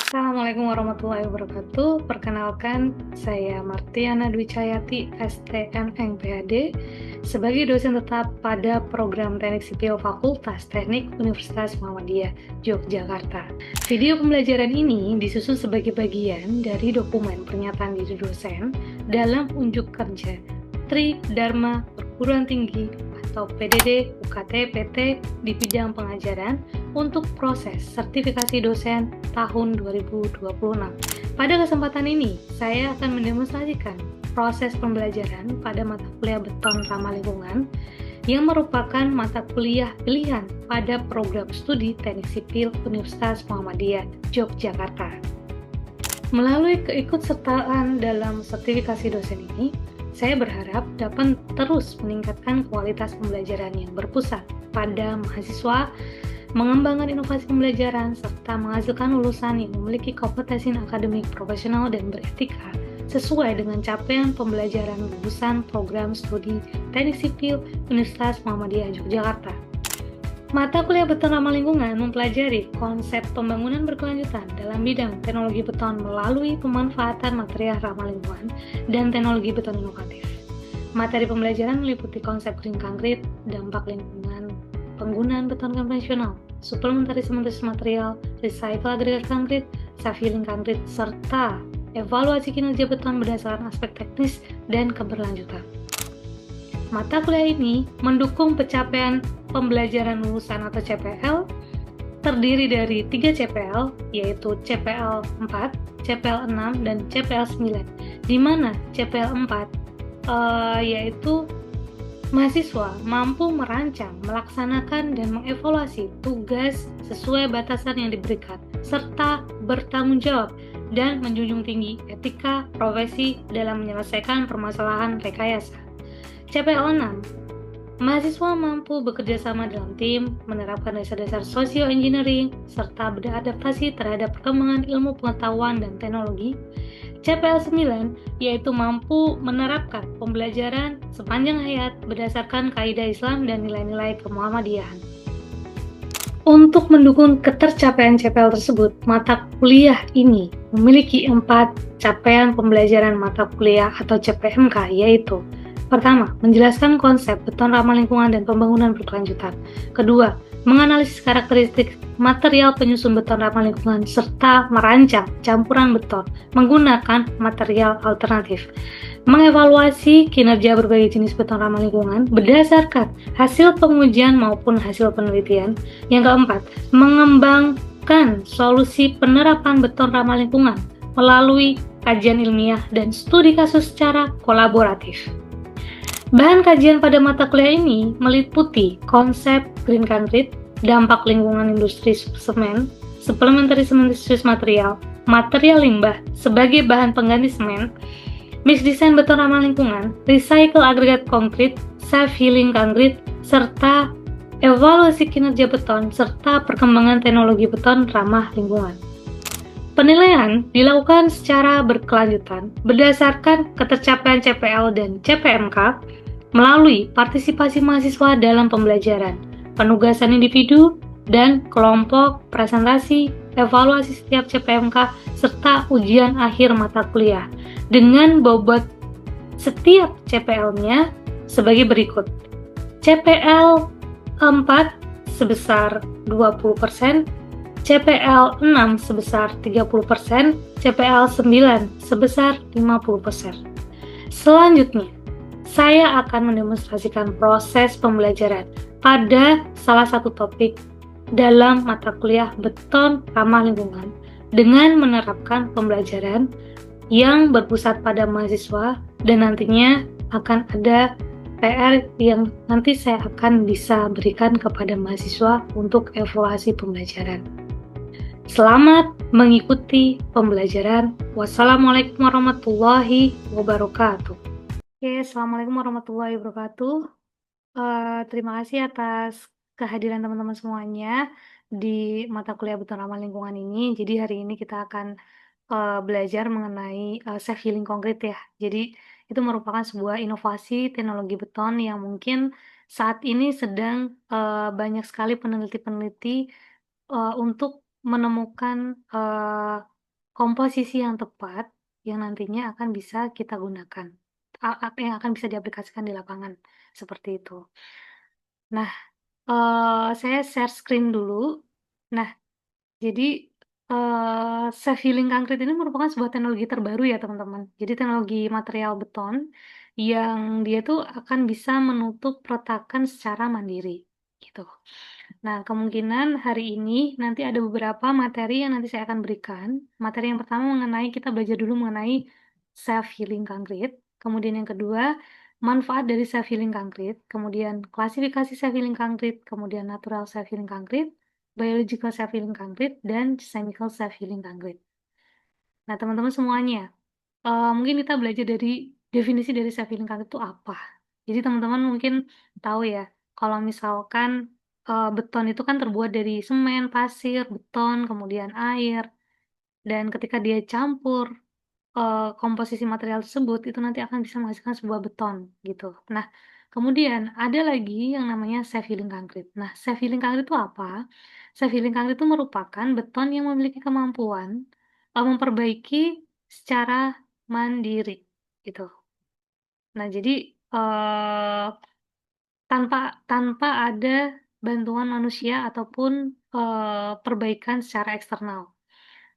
Assalamualaikum warahmatullahi wabarakatuh. Perkenalkan, saya Martiana Dwi Cahyati, STM PhD, sebagai dosen tetap pada program Teknik Sipil Fakultas Teknik Universitas Muhammadiyah, Yogyakarta. Video pembelajaran ini disusun sebagai bagian dari dokumen pernyataan diri dosen dalam unjuk kerja Tri Dharma Perguruan Tinggi atau PDD UKT PT di bidang pengajaran untuk proses sertifikasi dosen tahun 2026. Pada kesempatan ini, saya akan mendemonstrasikan proses pembelajaran pada mata kuliah beton ramah lingkungan yang merupakan mata kuliah pilihan pada program studi Teknik Sipil Universitas Muhammadiyah, Yogyakarta. Melalui keikutsertaan dalam sertifikasi dosen ini, saya berharap dapat terus meningkatkan kualitas pembelajaran yang berpusat pada mahasiswa, mengembangkan inovasi pembelajaran, serta menghasilkan lulusan yang memiliki kompetensi akademik profesional dan beretika sesuai dengan capaian pembelajaran lulusan program studi Teknik Sipil Universitas Muhammadiyah Yogyakarta. Mata kuliah beton ramah lingkungan mempelajari konsep pembangunan berkelanjutan dalam bidang teknologi beton melalui pemanfaatan material ramah lingkungan dan teknologi beton inovatif. Materi pembelajaran meliputi konsep green concrete, dampak lingkungan, penggunaan beton konvensional, suplementari sementis material, recycle agregat konkrit, self-healing konkrit, serta evaluasi kinerja beton berdasarkan aspek teknis dan keberlanjutan. Mata kuliah ini mendukung pencapaian pembelajaran lulusan atau CPL terdiri dari 3 CPL, yaitu CPL 4, CPL 6, dan CPL 9, di mana CPL 4 yaitu mahasiswa mampu merancang, melaksanakan, dan mengevaluasi tugas sesuai batasan yang diberikan, serta bertanggung jawab dan menjunjung tinggi etika profesi dalam menyelesaikan permasalahan rekayasa. CPL 6, mahasiswa mampu bekerja sama dalam tim, menerapkan dasar-dasar socio-engineering, serta beradaptasi terhadap perkembangan ilmu pengetahuan dan teknologi. CPL 9, yaitu mampu menerapkan pembelajaran sepanjang hayat berdasarkan kaidah Islam dan nilai-nilai kemuhammadiyahan. Untuk mendukung ketercapaian CPL tersebut, mata kuliah ini memiliki 4 capaian pembelajaran mata kuliah atau CPMK, yaitu: pertama, menjelaskan konsep beton ramah lingkungan dan pembangunan berkelanjutan. Kedua, menganalisis karakteristik material penyusun beton ramah lingkungan serta merancang campuran beton menggunakan material alternatif. Mengevaluasi kinerja berbagai jenis beton ramah lingkungan berdasarkan hasil pengujian maupun hasil penelitian. Yang keempat, mengembangkan solusi penerapan beton ramah lingkungan melalui kajian ilmiah dan studi kasus secara kolaboratif. Bahan kajian pada mata kuliah ini meliputi konsep green concrete, dampak lingkungan industri semen, suplementary cementitious material, material limbah sebagai bahan pengganti semen, mix design beton ramah lingkungan, recycle agregat konkrit, self-healing concrete, serta evaluasi kinerja beton serta perkembangan teknologi beton ramah lingkungan. Penilaian dilakukan secara berkelanjutan berdasarkan ketercapaian CPL dan CPMK melalui partisipasi mahasiswa dalam pembelajaran, penugasan individu dan kelompok, presentasi, evaluasi setiap CPMK, serta ujian akhir mata kuliah dengan bobot setiap CPL-nya sebagai berikut. CPL 4 sebesar 20%, CPL 6 sebesar 30%, CPL 9 sebesar 50%. Selanjutnya, saya akan mendemonstrasikan proses pembelajaran pada salah satu topik dalam mata kuliah beton ramah lingkungan dengan menerapkan pembelajaran yang berpusat pada mahasiswa dan nantinya akan ada PR yang nanti saya akan bisa berikan kepada mahasiswa untuk evaluasi pembelajaran. Selamat mengikuti pembelajaran. Wassalamualaikum warahmatullahi wabarakatuh. Oke, assalamualaikum warahmatullahi wabarakatuh. Terima kasih atas kehadiran teman-teman semuanya di mata kuliah beton ramah lingkungan ini. Jadi hari ini kita akan belajar mengenai self healing konkrit ya. Jadi itu merupakan sebuah inovasi teknologi beton yang mungkin saat ini sedang banyak sekali peneliti-peneliti untuk menemukan komposisi yang tepat yang nantinya akan bisa kita gunakan, yang akan bisa diaplikasikan di lapangan, seperti itu. Nah, saya share screen dulu. Nah, jadi, self-healing concrete ini merupakan sebuah teknologi terbaru ya, teman-teman. Jadi teknologi material beton yang dia tuh akan bisa menutup retakan secara mandiri, gitu. Nah, kemungkinan hari ini nanti ada beberapa materi yang nanti saya akan berikan. Materi yang pertama mengenai kita belajar dulu mengenai self-healing concrete, kemudian yang kedua, manfaat dari self-healing concrete, kemudian klasifikasi self-healing concrete, kemudian natural self-healing concrete, biological self-healing concrete, dan chemical self-healing concrete. Nah, teman-teman semuanya, mungkin kita belajar dari definisi dari self-healing concrete itu apa. Jadi teman-teman mungkin tahu ya, kalau misalkan, beton itu kan terbuat dari semen, pasir, beton, kemudian air, dan ketika dia campur, komposisi material tersebut, itu nanti akan bisa menghasilkan sebuah beton, gitu. Nah, kemudian ada lagi yang namanya self-healing concrete. Nah, self-healing concrete itu apa? Self-healing concrete itu merupakan beton yang memiliki kemampuan, memperbaiki secara mandiri, gitu. Nah, jadi, tanpa tanpa ada bantuan manusia ataupun, perbaikan secara eksternal.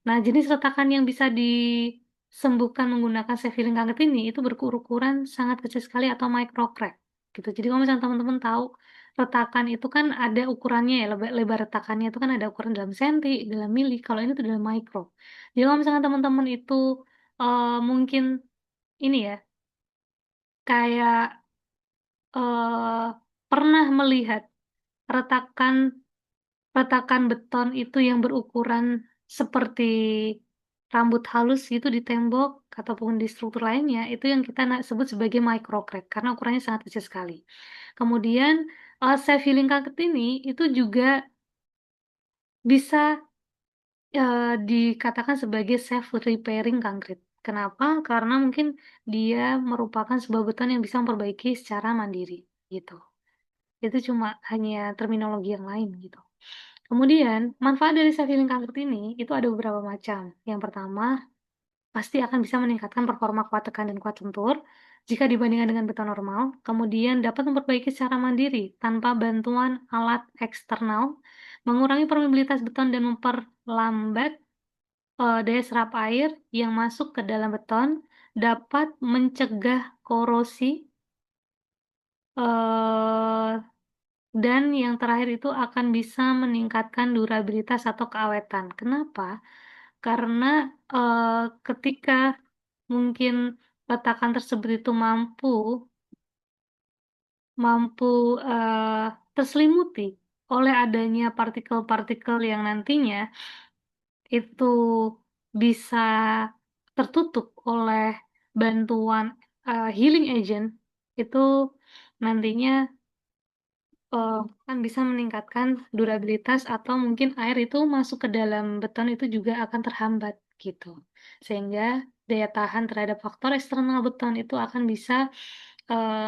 Nah, jenis retakan yang bisa disembuhkan menggunakan self-healing concrete ini, itu berukuran sangat kecil sekali atau micro crack, gitu. Jadi kalau misalnya teman-teman tahu, retakan itu kan ada ukurannya ya, lebar retakannya itu kan ada ukuran dalam senti, dalam mili, kalau ini tuh dalam mikro. Jadi kalau misalnya teman-teman itu, mungkin ini ya, kayak, eee, pernah melihat retakan retakan beton itu yang berukuran seperti rambut halus gitu di tembok ataupun di struktur lainnya, itu yang kita sebut sebagai micro crack karena ukurannya sangat kecil sekali. Kemudian, self healing concrete ini itu juga bisa, dikatakan sebagai self repairing concrete. Kenapa? Karena mungkin dia merupakan sebuah beton yang bisa memperbaiki secara mandiri, gitu. Itu cuma hanya terminologi yang lain, gitu. Kemudian, manfaat dari self healing concrete ini, itu ada beberapa macam. Yang pertama, pasti akan bisa meningkatkan performa kuat tekan dan kuat lentur jika dibandingkan dengan beton normal. Kemudian dapat memperbaiki secara mandiri tanpa bantuan alat eksternal, mengurangi permeabilitas beton dan memperlambat, daya serap air yang masuk ke dalam beton, dapat mencegah korosi, eee, dan yang terakhir itu akan bisa meningkatkan durabilitas atau keawetan. Kenapa? Karena, ketika mungkin retakan tersebut itu mampu, terselimuti oleh adanya partikel-partikel yang nantinya itu bisa tertutup oleh bantuan, healing agent, itu nantinya, kan bisa meningkatkan durabilitas atau mungkin air itu masuk ke dalam beton itu juga akan terhambat, gitu. Sehingga daya tahan terhadap faktor eksternal beton itu akan bisa,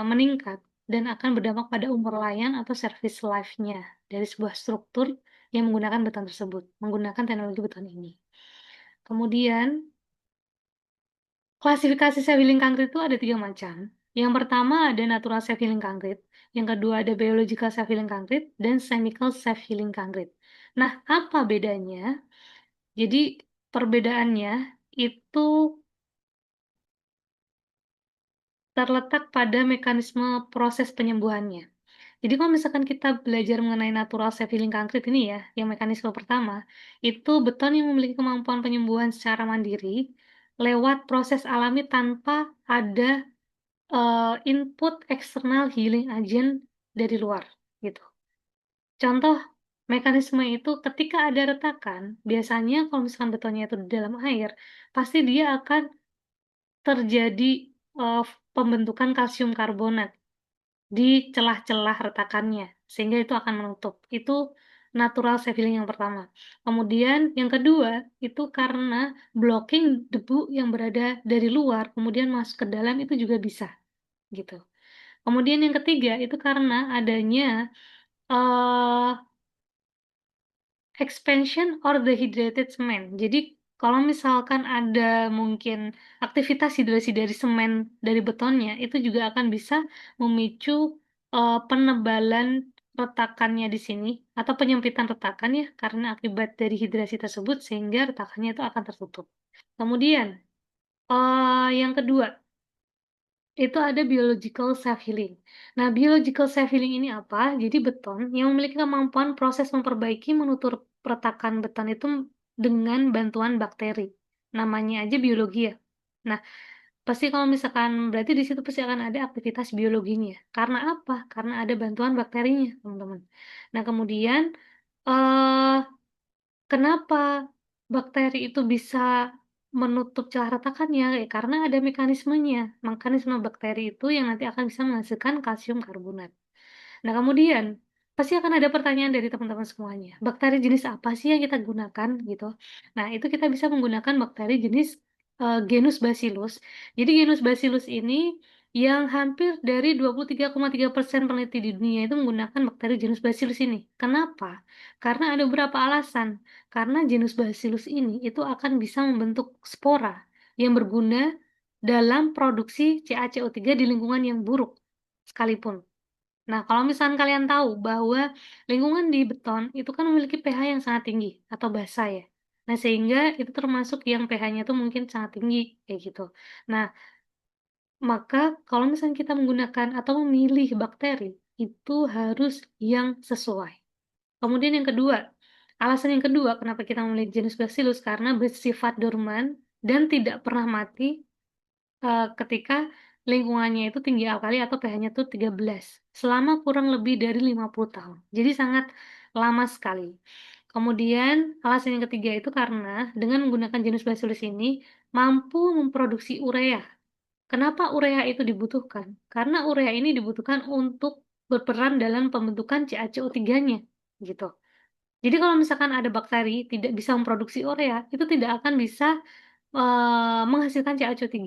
meningkat dan akan berdampak pada umur layan atau service life-nya dari sebuah struktur yang menggunakan beton tersebut, menggunakan teknologi beton ini. Kemudian, klasifikasi self-healing concrete itu ada 3 macam. Yang pertama ada natural self-healing concrete, yang kedua ada biological self-healing concrete, dan chemical self-healing concrete. Nah, apa bedanya? Jadi, perbedaannya itu terletak pada mekanisme proses penyembuhannya. Jadi kalau misalkan kita belajar mengenai natural self-healing concrete ini ya, yang mekanisme pertama, itu beton yang memiliki kemampuan penyembuhan secara mandiri lewat proses alami tanpa ada input eksternal healing agent dari luar, gitu. Contoh mekanisme itu ketika ada retakan, biasanya kalau misalkan betonnya itu di dalam air, pasti dia akan terjadi, pembentukan kalsium karbonat di celah-celah retakannya, sehingga itu akan menutup. Itu natural sealing yang pertama. Kemudian yang kedua, itu karena blocking debu yang berada dari luar, kemudian masuk ke dalam itu juga bisa, gitu. Kemudian yang ketiga, itu karena adanya, eee, expansion or dehydrated cement. Jadi kalau misalkan ada mungkin aktivitas hidrasi dari semen dari betonnya, itu juga akan bisa memicu penebalan retakannya di sini atau penyempitan retakan ya, karena akibat dari hidrasi tersebut sehingga retakannya itu akan tertutup. Kemudian yang kedua itu ada biological self healing. Nah, biological self healing ini apa? Jadi beton yang memiliki kemampuan proses memperbaiki menutup retakan beton itu dengan bantuan bakteri. Namanya aja biologi ya. Nah, pasti kalau misalkan berarti di situ pasti akan ada aktivitas biologinya. Karena apa? Karena ada bantuan bakterinya, teman-teman. Nah, kemudian eh kenapa bakteri itu bisa menutup celah retakannya? Ya, karena ada mekanismenya. Mekanisme bakteri itu yang nanti akan bisa menghasilkan kalsium karbonat. Nah, kemudian pasti akan ada pertanyaan dari teman-teman semuanya. Bakteri jenis apa sih yang kita gunakan gitu? Nah, itu kita bisa menggunakan bakteri jenis genus Bacillus. Jadi genus Bacillus ini yang hampir dari 23,3% peneliti di dunia itu menggunakan bakteri genus Bacillus ini. Kenapa? Karena ada beberapa alasan. Karena genus Bacillus ini itu akan bisa membentuk spora yang berguna dalam produksi CaCO3 di lingkungan yang buruk sekalipun. Nah, kalau misalkan kalian tahu bahwa lingkungan di beton itu kan memiliki pH yang sangat tinggi atau basa ya. Nah, sehingga itu termasuk yang pH-nya tuh mungkin sangat tinggi kayak gitu. Nah, maka kalau misalnya kita menggunakan atau memilih bakteri itu harus yang sesuai. Kemudian yang kedua, alasan yang kedua kenapa kita memilih jenis Bacillus karena bersifat dorman dan tidak pernah mati ketika lingkungannya itu tinggi alkali atau pH-nya tuh 13 selama kurang lebih dari 50 tahun. Jadi sangat lama sekali. Kemudian alasan yang ketiga itu karena dengan menggunakan jenis Bacillus ini mampu memproduksi urea. Kenapa urea itu dibutuhkan? Karena urea ini dibutuhkan untuk berperan dalam pembentukan CaCO3-nya gitu. Jadi kalau misalkan ada bakteri tidak bisa memproduksi urea, itu tidak akan bisa menghasilkan CaCO3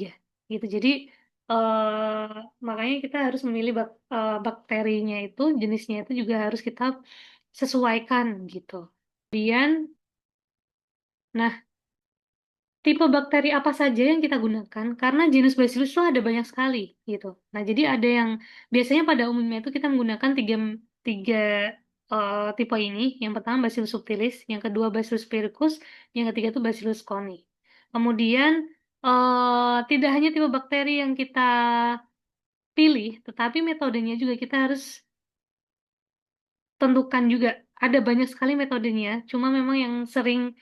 gitu. Jadi eh, makanya kita harus memilih bakterinya itu, jenisnya itu juga harus kita sesuaikan gitu. Kemudian, nah, tipe bakteri apa saja yang kita gunakan? Karena genus Bacillus itu ada banyak sekali gitu. Nah, jadi ada yang biasanya pada umumnya itu kita menggunakan tiga tiga tipe ini. Yang pertama Bacillus subtilis, yang kedua Bacillus spiricus, yang ketiga itu Bacillus coni. Kemudian tidak hanya tipe bakteri yang kita pilih, tetapi metodenya juga kita harus tentukan juga. Ada banyak sekali metodenya, cuma memang yang sering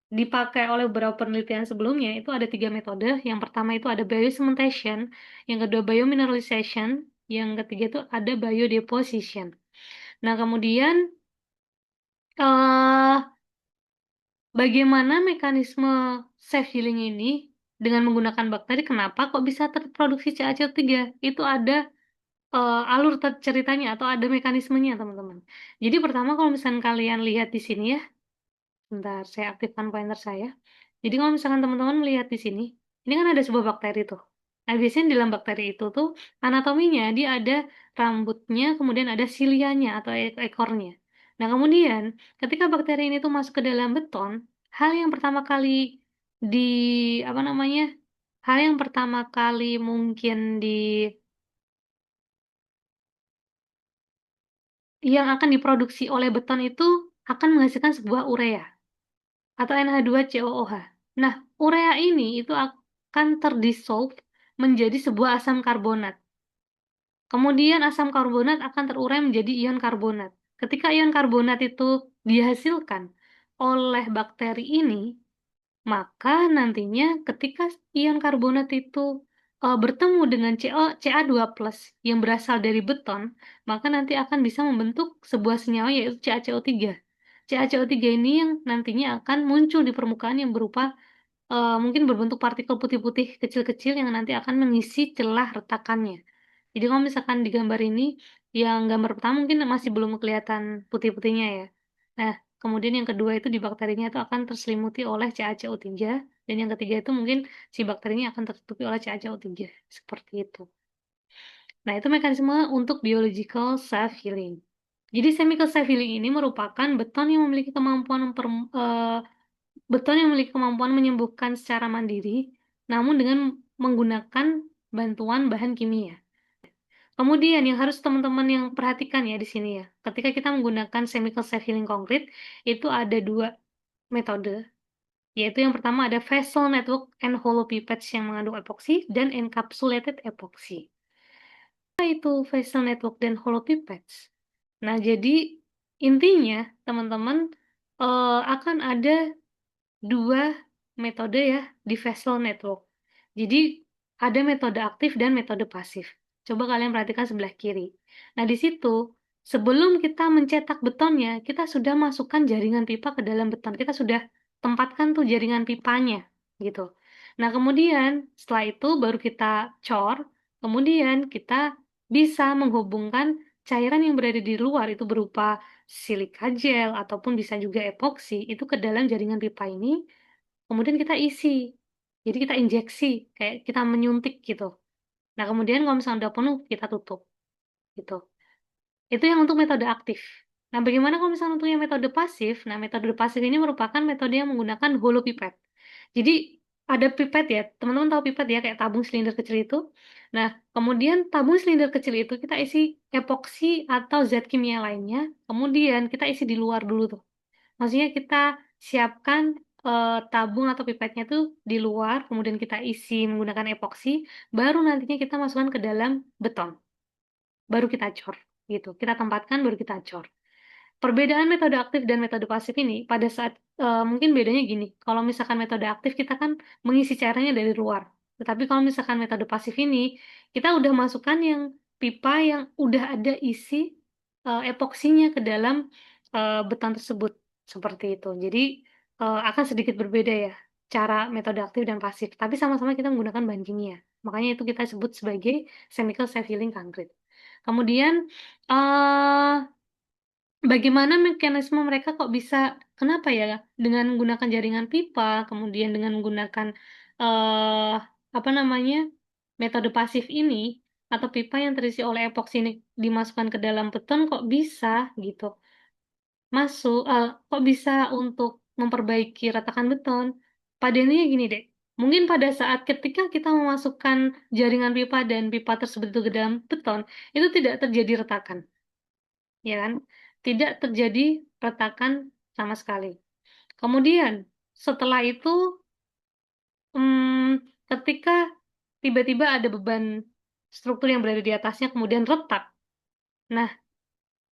dipakai oleh beberapa penelitian sebelumnya itu ada tiga metode. Yang pertama itu ada biocementation, yang kedua biomineralization, yang ketiga itu ada biodeposition. Nah, kemudian eh bagaimana mekanisme self healing ini dengan menggunakan bakteri? Kenapa kok bisa terproduksi CaCO3? Itu ada alur ceritanya atau ada mekanismenya, teman-teman. Jadi pertama kalau misalnya kalian lihat di sini ya, bentar, saya aktifkan pointer saya. Jadi kalau misalkan teman-teman melihat di sini, ini kan ada sebuah bakteri tuh. Nah, biasanya di dalam bakteri itu tuh anatominya dia ada rambutnya, kemudian ada silianya atau ekornya. Nah, kemudian ketika bakteri ini tuh masuk ke dalam beton, hal yang pertama kali di apa namanya? Hal yang pertama kali mungkin yang akan diproduksi oleh beton itu akan menghasilkan sebuah urea atau NH2COOH. Nah, urea ini itu akan terdissolve menjadi sebuah asam karbonat. Kemudian asam karbonat akan terurai menjadi ion karbonat. Ketika ion karbonat itu dihasilkan oleh bakteri ini, maka nantinya ketika ion karbonat itu bertemu dengan Ca2+ yang berasal dari beton, maka nanti akan bisa membentuk sebuah senyawa yaitu CaCO3. CaCO3 ini yang nantinya akan muncul di permukaan yang berupa mungkin berbentuk partikel putih-putih kecil-kecil yang nanti akan mengisi celah retakannya. Jadi kalau misalkan di gambar ini, yang gambar pertama mungkin masih belum kelihatan putih-putihnya ya. Nah, kemudian yang kedua itu di bakterinya itu akan terselimuti oleh CaCO3, dan yang ketiga itu mungkin si bakterinya akan tertutupi oleh CaCO3. Seperti itu. Nah, itu mekanisme untuk biological self healing. Jadi chemical self healing ini merupakan beton yang memiliki kemampuan beton yang memiliki kemampuan menyembuhkan secara mandiri, namun dengan menggunakan bantuan bahan kimia. Kemudian yang harus teman-teman yang perhatikan ya di sini ya, ketika kita menggunakan chemical self-healing concrete, itu ada 2 metode, yaitu yang pertama ada vessel network and hollow pipettes yang mengandung epoksi dan encapsulated epoxy. Apa itu vessel network dan hollow pipettes? Nah, jadi intinya teman-teman, akan ada 2 metode ya di vessel network. Jadi ada metode aktif dan metode pasif. Coba kalian perhatikan sebelah kiri. Nah, di situ sebelum kita mencetak betonnya, kita sudah masukkan jaringan pipa ke dalam beton. Kita sudah tempatkan tuh jaringan pipanya gitu. Nah, kemudian setelah itu baru kita cor, kemudian kita bisa menghubungkan cairan yang berada di luar itu berupa silika gel ataupun bisa juga epoksi itu ke dalam jaringan pipa ini. Kemudian kita isi. Jadi kita injeksi, kayak kita menyuntik gitu. Nah, kemudian kalau misalnya udah penuh, kita tutup, gitu. Itu yang untuk metode aktif. Nah, bagaimana kalau misalnya untuk yang metode pasif? Nah, metode pasif ini merupakan metode yang menggunakan hollow pipette. Jadi, ada pipet ya, teman-teman tahu pipet ya, kayak tabung silinder kecil itu. Nah, kemudian tabung silinder kecil itu kita isi epoksi atau zat kimia lainnya, kemudian kita isi di luar dulu tuh. Maksudnya kita siapkan, tabung atau pipetnya tuh di luar, kemudian kita isi menggunakan epoksi, baru nantinya kita masukkan ke dalam beton, baru kita cor, gitu. Kita tempatkan, baru kita cor. Perbedaan metode aktif dan metode pasif ini pada saat mungkin bedanya gini, kalau misalkan metode aktif kita kan mengisi cairannya dari luar, tetapi kalau misalkan metode pasif ini, kita udah masukkan yang pipa yang udah ada isi, epoksinya ke dalam, beton tersebut, seperti itu. Jadi, akan sedikit berbeda ya, cara metode aktif dan pasif, tapi sama-sama kita menggunakan bahan kimia. Makanya itu kita sebut sebagai chemical self-healing concrete. Kemudian, eee bagaimana mekanisme mereka kok bisa kenapa ya, dengan menggunakan jaringan pipa, kemudian dengan menggunakan, eee, apa namanya, metode pasif ini, atau pipa yang terisi oleh epoksi ini dimasukkan ke dalam beton kok bisa gitu, kok bisa untuk memperbaiki retakan beton. Pada intinya gini deh, mungkin pada saat ketika kita memasukkan jaringan pipa dan pipa tersebut itu ke dalam beton, itu tidak terjadi retakan. Ya kan? Tidak terjadi retakan sama sekali. Kemudian setelah itu, ketika tiba-tiba ada beban struktur yang berada di atasnya kemudian retak. Nah,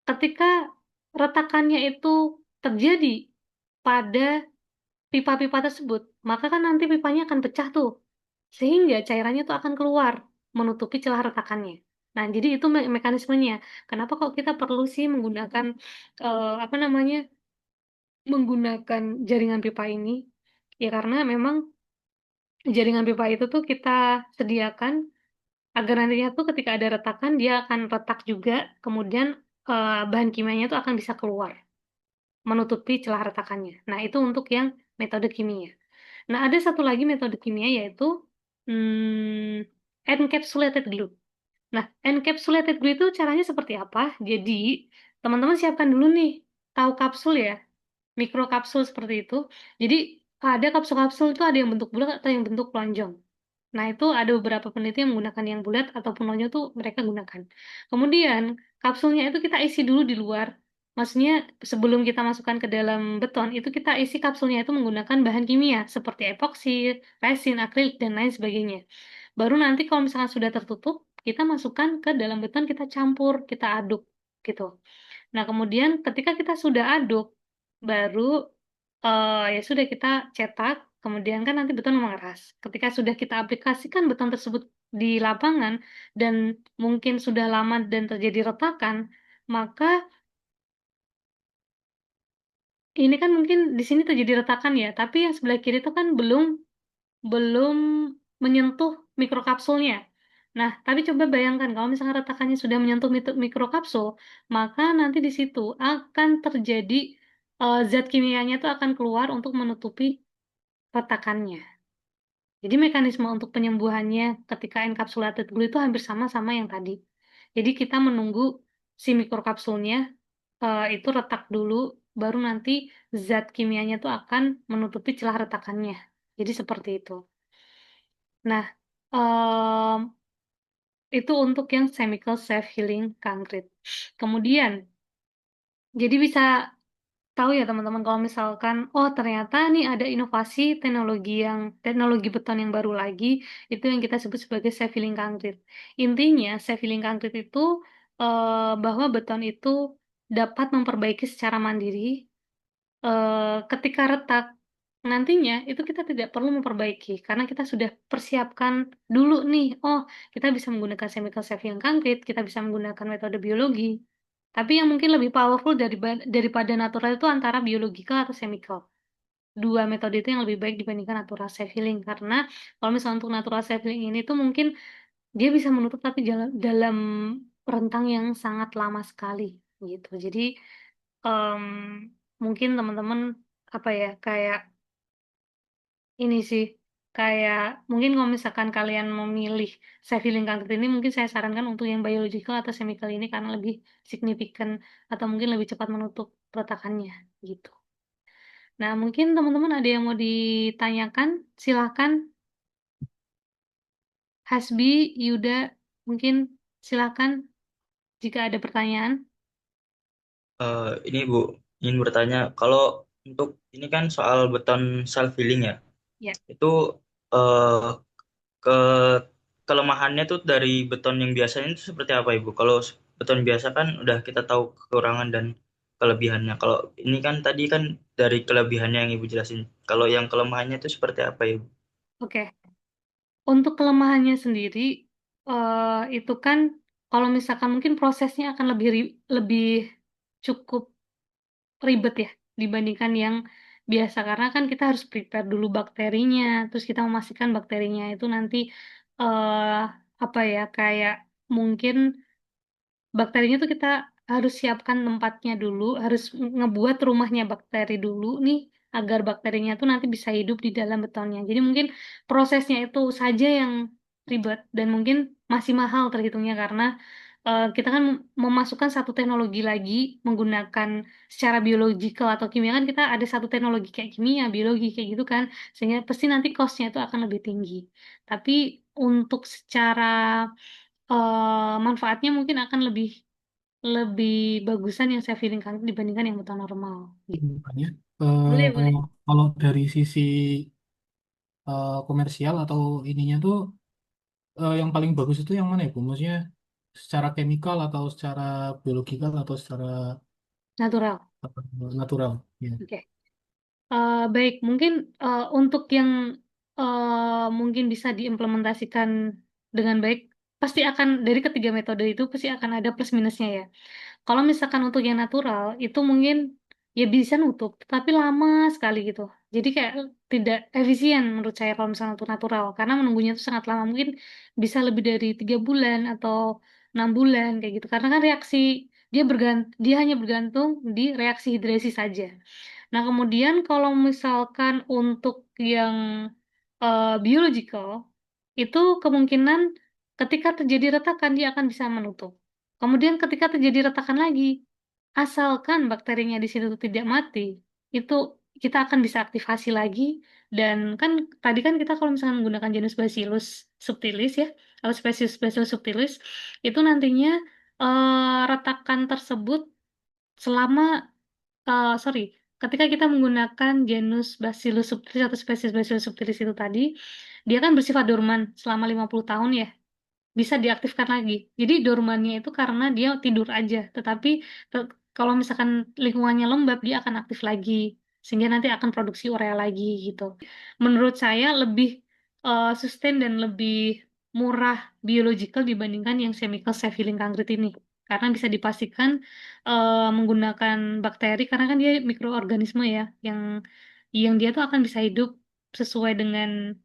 ketika retakannya itu terjadi pada pipa-pipa tersebut, maka kan nanti pipanya akan pecah tuh, sehingga cairannya tuh akan keluar, menutupi celah retakannya. Nah, jadi itu mekanismenya. Kenapa kok kita perlu sih menggunakan, apa namanya, menggunakan jaringan pipa ini? Ya karena memang jaringan pipa itu tuh kita sediakan agar nantinya tuh ketika ada retakan dia akan retak juga, kemudian, bahan kimianya tuh akan bisa keluar, menutupi celah retakannya. Nah, itu untuk yang metode kimia. Nah, ada satu lagi metode kimia yaitu, mmm, encapsulated glue. Nah, encapsulated glue itu caranya seperti apa? Jadi, teman-teman siapkan dulu nih, tahu kapsul ya? Mikrokapsul seperti itu. Jadi, ada kapsul-kapsul itu ada yang bentuk bulat atau yang bentuk lonjong. Nah, itu ada beberapa peneliti yang menggunakan yang bulat ataupun lonjong tuh mereka gunakan. Kemudian, kapsulnya itu kita isi dulu di luar. Maksudnya sebelum kita masukkan ke dalam beton, itu kita isi kapsulnya itu menggunakan bahan kimia seperti epoksi, resin, akrilik, dan lain sebagainya. Baru nanti kalau misalkan sudah tertutup, kita masukkan ke dalam beton, kita campur, kita aduk, gitu. Nah, kemudian ketika kita sudah aduk, baru, ya sudah kita cetak, kemudian kan nanti beton mengeras. Ketika sudah kita aplikasikan beton tersebut di lapangan dan mungkin sudah lama dan terjadi retakan, maka ini kan mungkin di sini terjadi retakan ya, tapi yang sebelah kiri itu kan belum menyentuh mikrokapsulnya. Nah, tapi coba bayangkan kalau misalnya retakannya sudah menyentuh mikrokapsul, maka nanti di situ akan terjadi, zat kimianya itu akan keluar untuk menutupi retakannya. Jadi mekanisme untuk penyembuhannya ketika encapsulated glue itu hampir sama sama yang tadi. Jadi kita menunggu si mikrokapsulnya, itu retak dulu, baru nanti zat kimianya tuh akan menutupi celah retakannya. Jadi seperti itu. Nah, em, itu untuk yang chemical self-healing concrete. Kemudian, jadi bisa tahu ya teman-teman kalau misalkan, oh ternyata nih ada inovasi teknologi beton yang baru lagi, itu yang kita sebut sebagai self-healing concrete. Intinya, self-healing concrete itu bahwa beton itu dapat memperbaiki secara mandiri ketika retak nantinya itu kita tidak perlu memperbaiki karena kita sudah persiapkan dulu nih. Oh, kita bisa menggunakan chemical shaping concrete, kita bisa menggunakan metode biologi. Tapi yang mungkin lebih powerful daripada natural itu antara biologika atau chemical. Dua metode itu yang lebih baik dibandingkan natural self healing karena kalau misalnya untuk natural self healing ini tuh mungkin dia bisa menutup tapi dalam rentang yang sangat lama sekali gitu. Jadi em, mungkin teman-teman apa ya kayak ini sih kayak mungkin kalau misalkan kalian memilih self-healing kanker ini mungkin saya sarankan untuk yang biological atau chemical ini karena lebih signifikan atau mungkin lebih cepat menutup retakannya gitu. Nah, mungkin teman-teman ada yang mau ditanyakan, silahkan. Hasbi, Yuda, mungkin silahkan jika ada pertanyaan. Ini Bu, ingin bertanya, kalau untuk ini kan soal beton self healing ya, Ya, itu eh, ke kelemahannya tuh dari beton yang biasanya itu seperti apa Ibu? Kalau beton biasa kan udah kita tahu kekurangan dan kelebihannya. Kalau ini kan tadi kan dari kelebihannya yang Ibu jelasin. Kalau yang kelemahannya itu seperti apa Ibu? oke. Untuk kelemahannya sendiri, itu kan kalau misalkan mungkin prosesnya akan lebih cukup ribet ya dibandingkan yang biasa karena kan kita harus prepare dulu bakterinya, terus kita memastikan bakterinya itu nanti eh apa ya kayak mungkin bakterinya tuh kita harus siapkan tempatnya dulu, harus ngebuat rumahnya bakteri dulu nih agar bakterinya tuh nanti bisa hidup di dalam betonnya. Jadi mungkin prosesnya itu saja yang ribet dan mungkin masih mahal terhitungnya karena kita kan memasukkan satu teknologi lagi menggunakan secara biologikal atau kimia kan kita ada satu teknologi kayak kimia, biologi kayak gitu kan sehingga pasti nanti cost-nya itu akan lebih tinggi. Tapi untuk secara manfaatnya mungkin akan lebih lebih bagusan yang saya feeling kan dibandingkan yang beton normal. Gitu. Bukannya Boleh, boleh. kalau dari sisi komersial atau ininya tuh yang paling bagus itu yang mana ya Bu? Maksudnya secara chemical atau secara biologikal atau secara Natural. apa, natural ya. Oke. Baik, mungkin untuk yang mungkin bisa diimplementasikan dengan baik, pasti akan dari ketiga metode itu pasti akan ada plus minusnya ya. Kalau misalkan untuk yang natural, itu mungkin ya bisa nutup, tapi lama sekali gitu. Jadi kayak tidak efisien menurut saya kalau misalnya untuk natural, karena menunggunya itu sangat lama, mungkin bisa lebih dari 3 bulan atau 6 bulan kayak gitu. Karena kan reaksi dia hanya bergantung di reaksi hidrasi saja. Nah, kemudian kalau misalkan untuk yang biological, itu kemungkinan ketika terjadi retakan dia akan bisa menutup. Kemudian ketika terjadi retakan lagi, asalkan bakterinya di situ tidak mati, itu kita akan bisa aktifasi lagi. Dan kan tadi kan kita kalau misalkan menggunakan genus Bacillus subtilis ya, atau spesies Bacillus subtilis, itu nantinya retakan tersebut selama sorry, ketika kita menggunakan genus Bacillus subtilis atau spesies Bacillus subtilis itu tadi, dia kan bersifat dorman selama 50 tahun ya, bisa diaktifkan lagi. Jadi dormannya itu karena dia tidur aja, tetapi kalau misalkan lingkungannya lembab, dia akan aktif lagi, sehingga nanti akan produksi urea lagi gitu. Menurut saya lebih sustain dan lebih murah biological dibandingkan yang chemical self healing concrete ini. Karena bisa dipastikan menggunakan bakteri, karena kan dia mikroorganisme ya, yang dia tuh akan bisa hidup sesuai dengan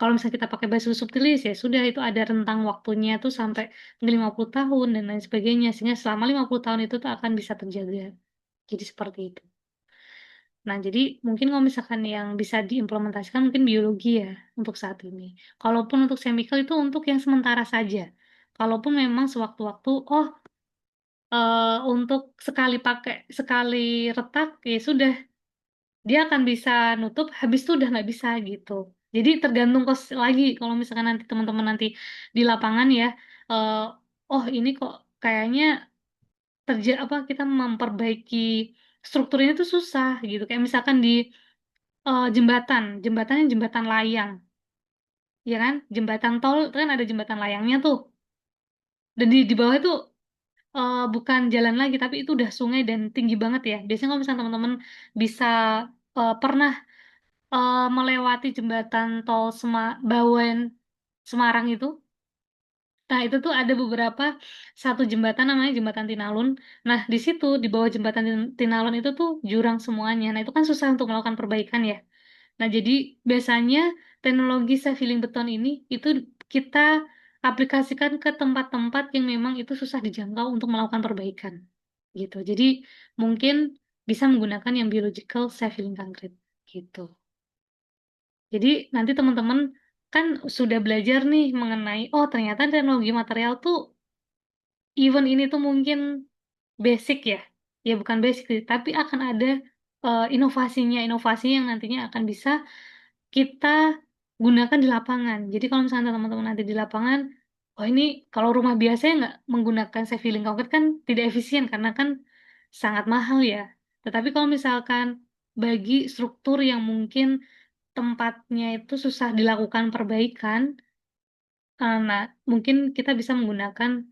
kalau misalnya kita pakai basilis subtilis ya sudah itu ada rentang waktunya tuh sampai 50 tahun dan lain sebagainya sehingga selama 50 tahun itu tuh akan bisa terjaga. Jadi seperti itu. Nah, jadi mungkin kalau misalkan yang bisa diimplementasikan mungkin biologi ya untuk saat ini. Kalaupun untuk chemical itu untuk yang sementara saja. Kalaupun memang sewaktu-waktu, oh untuk sekali pakai, sekali retak, ya sudah, dia akan bisa nutup, habis itu udah nggak bisa gitu. Jadi tergantung kos lagi, kalau misalkan nanti teman-teman nanti di lapangan ya, eh, oh ini kok kayaknya apa kita memperbaiki strukturnya itu susah gitu. Kayak misalkan di jembatannya jembatan layang, ya kan? Jembatan tol itu kan ada jembatan layangnya tuh. Dan di bawah itu bukan jalan lagi, tapi itu udah sungai dan tinggi banget ya. Biasanya kalau misalnya teman-teman bisa pernah melewati jembatan tol Bawen Semarang itu. Nah, itu tuh ada beberapa satu jembatan namanya Jembatan Tinalun. Nah, di situ di bawah Jembatan Tinalun itu tuh jurang semuanya. Nah, itu kan susah untuk melakukan perbaikan ya. Nah, jadi biasanya teknologi sefiling beton ini itu kita aplikasikan ke tempat-tempat yang memang itu susah dijangkau untuk melakukan perbaikan. Gitu. Jadi mungkin bisa menggunakan yang biological sefiling concrete gitu. Jadi nanti teman-teman kan sudah belajar nih mengenai, oh ternyata teknologi material tuh, even ini tuh mungkin basic ya. Ya bukan basic sih, tapi akan ada inovasi yang nantinya akan bisa kita gunakan di lapangan. Jadi kalau misalnya teman-teman nanti di lapangan, oh ini kalau rumah biasanya nggak menggunakan sefiling concrete kan tidak efisien karena kan sangat mahal ya. Tetapi kalau misalkan bagi struktur yang mungkin tempatnya itu susah dilakukan perbaikan, nah mungkin kita bisa menggunakan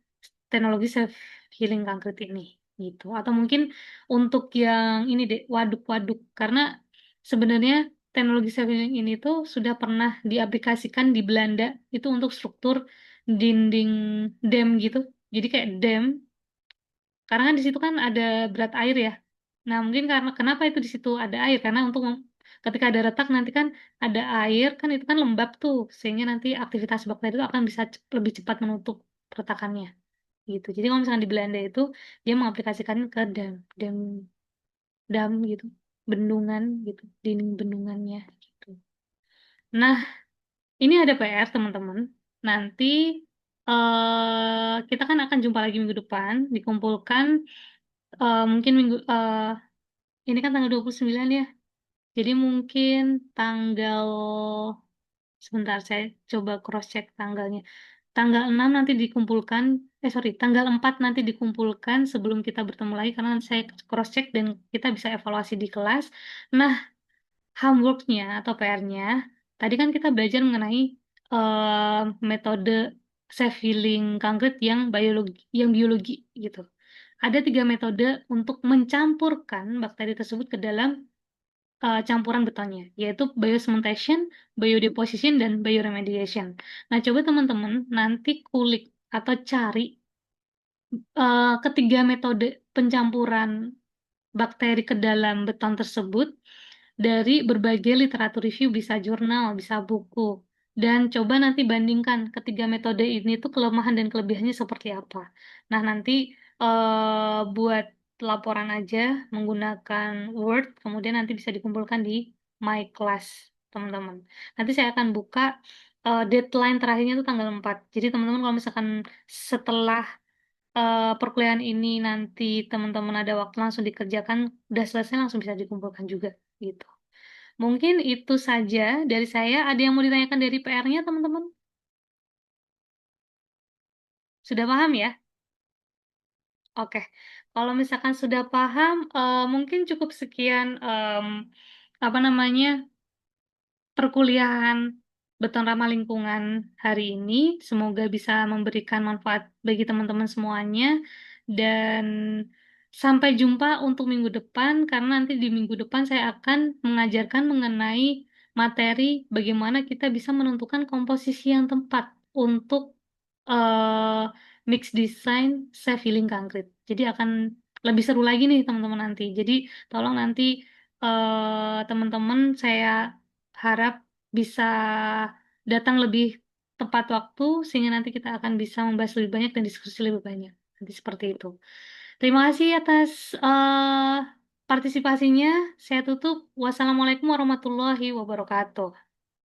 teknologi self healing concrete ini gitu. Atau mungkin untuk yang ini deh, waduk-waduk, karena sebenarnya teknologi self healing ini tuh sudah pernah diaplikasikan di Belanda itu untuk struktur dinding dam gitu. Jadi kayak dam, karena kan di situ kan ada berat air ya. Nah, mungkin karena kenapa itu di situ ada air, karena untuk ketika ada retak nanti kan ada air, kan itu kan lembab tuh, sehingga nanti aktivitas bakteri itu akan bisa lebih cepat menutup retakannya gitu. Jadi kalau misalnya di Belanda itu dia mengaplikasikan ke dam, dam, dam gitu, bendungan gitu, dinding bendungannya gitu. Nah, ini ada PR teman-teman. Nanti kita kan akan jumpa lagi minggu depan, dikumpulkan mungkin ini kan tanggal 29 ya. Jadi mungkin tanggal sebentar saya coba cross check tanggalnya. Tanggal 6 nanti dikumpulkan, sorry, tanggal 4 nanti dikumpulkan sebelum kita bertemu lagi karena nanti saya cross check dan kita bisa evaluasi di kelas. Nah, homework-nya atau PR-nya, tadi kan kita belajar mengenai metode self healing concrete yang biologi gitu. Ada 3 metode untuk mencampurkan bakteri tersebut ke dalam campuran betonnya, yaitu biocementation, biodeposition, dan bioremediation. Nah, coba teman-teman nanti kulik atau cari ketiga metode pencampuran bakteri ke dalam beton tersebut dari berbagai literatur review, bisa jurnal, bisa buku. Dan coba nanti bandingkan ketiga metode ini tuh kelemahan dan kelebihannya seperti apa. Nah, nanti buat laporan aja menggunakan Word, kemudian nanti bisa dikumpulkan di My Class, teman-teman. Nanti saya akan buka deadline terakhirnya itu tanggal 4. Jadi teman-teman kalau misalkan setelah perkuliahan ini nanti teman-teman ada waktu langsung dikerjakan, udah selesai langsung bisa dikumpulkan juga gitu. Mungkin itu saja dari saya. Ada yang mau ditanyakan dari PR-nya, teman-teman? Sudah paham ya? Oke. Kalau misalkan sudah paham, mungkin cukup sekian apa namanya perkuliahan beton ramah lingkungan hari ini. Semoga bisa memberikan manfaat bagi teman-teman semuanya. Dan sampai jumpa untuk minggu depan, karena nanti di minggu depan saya akan mengajarkan mengenai materi bagaimana kita bisa menentukan komposisi yang tepat untuk eh, mix design self healing concrete. Jadi akan lebih seru lagi nih teman-teman nanti. Jadi tolong nanti teman-teman saya harap bisa datang lebih tepat waktu sehingga nanti kita akan bisa membahas lebih banyak dan diskusi lebih banyak. Nanti seperti itu. Terima kasih atas partisipasinya. Saya tutup. Wassalamualaikum warahmatullahi wabarakatuh.